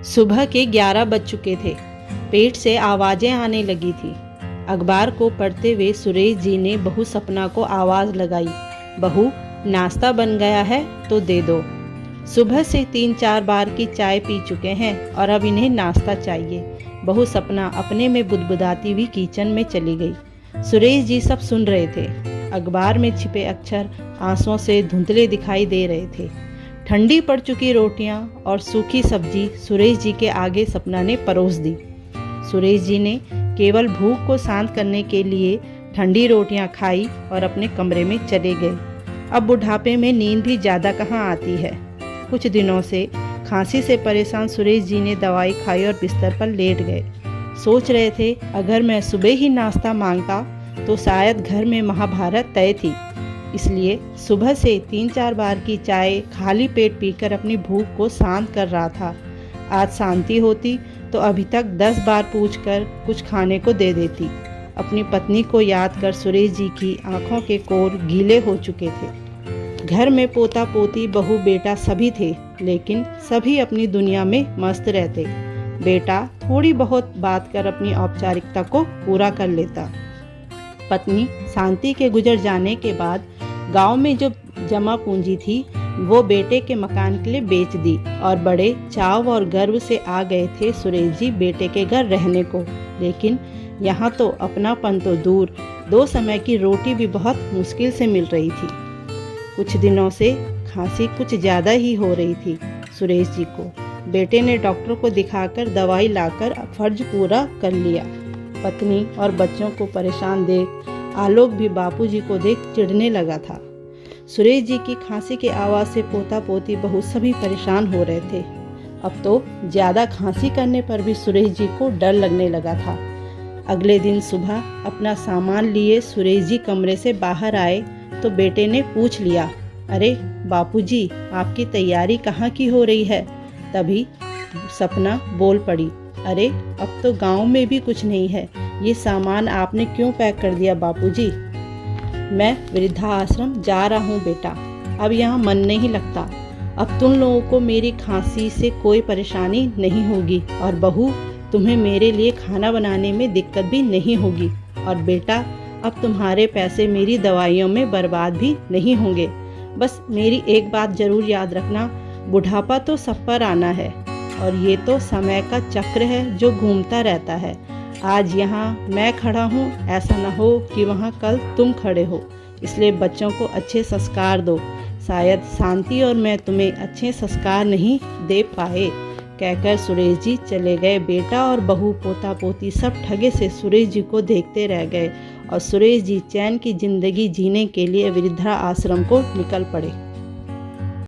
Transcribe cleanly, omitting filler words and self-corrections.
सुबह के 11 बज चुके थे। पेट से आवाज़ें आने लगी थी। अखबार को पढ़ते हुए सुरेश जी ने बहू सपना को आवाज़ लगाई, बहू नाश्ता बन गया है तो दे दो। सुबह से 3-4 बार की चाय पी चुके हैं और अब इन्हें नाश्ता चाहिए। बहू सपना अपने में बुदबुदाती हुई किचन में चली गई। सुरेश जी सब सुन रहे थे। अखबार में छिपे अक्षर आंसुओं से धुंधले दिखाई दे रहे थे। ठंडी पड़ चुकी रोटियां और सूखी सब्जी सुरेश जी के आगे सपना ने परोस दी। सुरेश जी ने केवल भूख को शांत करने के लिए ठंडी रोटियां खाई और अपने कमरे में चले गए। अब बुढ़ापे में नींद भी ज़्यादा कहाँ आती है। कुछ दिनों से खांसी से परेशान सुरेश जी ने दवाई खाई और बिस्तर पर लेट गए। सोच रहे थे, अगर मैं सुबह ही नाश्ता मांगता तो शायद घर में महाभारत तय थी। इसलिए सुबह से 3-4 बार की चाय खाली पेट पीकर अपनी भूख को शांत कर रहा था। आज शांति होती तो अभी तक 10 बार पूछकर कुछ खाने को दे देती। अपनी पत्नी को याद कर सुरेश जी की आंखों के कोर गीले हो चुके थे। घर में पोता पोती बहू बेटा सभी थे, लेकिन सभी अपनी दुनिया में मस्त रहते। बेटा थोड़ी बहुत बात कर अपनी औपचारिकता को पूरा कर लेता। पत्नी शांति के गुजर जाने के बाद गांव में जो जमा पूंजी थी वो बेटे के मकान के लिए बेच दी और बड़े चाव और गर्व से आ गए थे सुरेश जी बेटे के घर रहने को। लेकिन यहाँ तो अपनापन तो दूर, 2 समय की रोटी भी बहुत मुश्किल से मिल रही थी। कुछ दिनों से खांसी कुछ ज़्यादा ही हो रही थी सुरेश जी को। बेटे ने डॉक्टर को दिखाकर दवाई लाकर फर्ज पूरा कर लिया। पत्नी और बच्चों को परेशान देख आलोक भी बापूजी को देख चिढ़ने लगा था। सुरेश जी की खांसी की आवाज़ से पोता पोती बहू सभी परेशान हो रहे थे। अब तो ज़्यादा खांसी करने पर भी सुरेश जी को डर लगने लगा था। अगले दिन सुबह अपना सामान लिए सुरेश जी कमरे से बाहर आए तो बेटे ने पूछ लिया, अरे बापूजी, आपकी तैयारी कहाँ की हो रही है? तभी सपना बोल पड़ी, अरे अब तो गांव में भी कुछ नहीं है, ये सामान आपने क्यों पैक कर दिया बापूजी? मैं वृद्धाश्रम जा रहा हूँ बेटा, अब यहाँ मन नहीं लगता। अब तुम लोगों को मेरी खांसी से कोई परेशानी नहीं होगी और बहू तुम्हें मेरे लिए खाना बनाने में दिक्कत भी नहीं होगी। और बेटा अब तुम्हारे पैसे मेरी दवाइयों में बर्बाद भी नहीं होंगे। बस मेरी एक बात ज़रूर याद रखना, बुढ़ापा तो सब पर आना है और ये तो समय का चक्र है जो घूमता रहता है। आज यहाँ मैं खड़ा हूँ, ऐसा ना हो कि वहाँ कल तुम खड़े हो। इसलिए बच्चों को अच्छे संस्कार दो। शायद शांति और मैं तुम्हें अच्छे संस्कार नहीं दे पाए। कहकर सुरेश जी चले गए। बेटा और बहू पोता पोती सब ठगे से सुरेश जी को देखते रह गए और सुरेश जी चैन की जिंदगी जीने के लिए वृद्धाश्रम को निकल पड़े।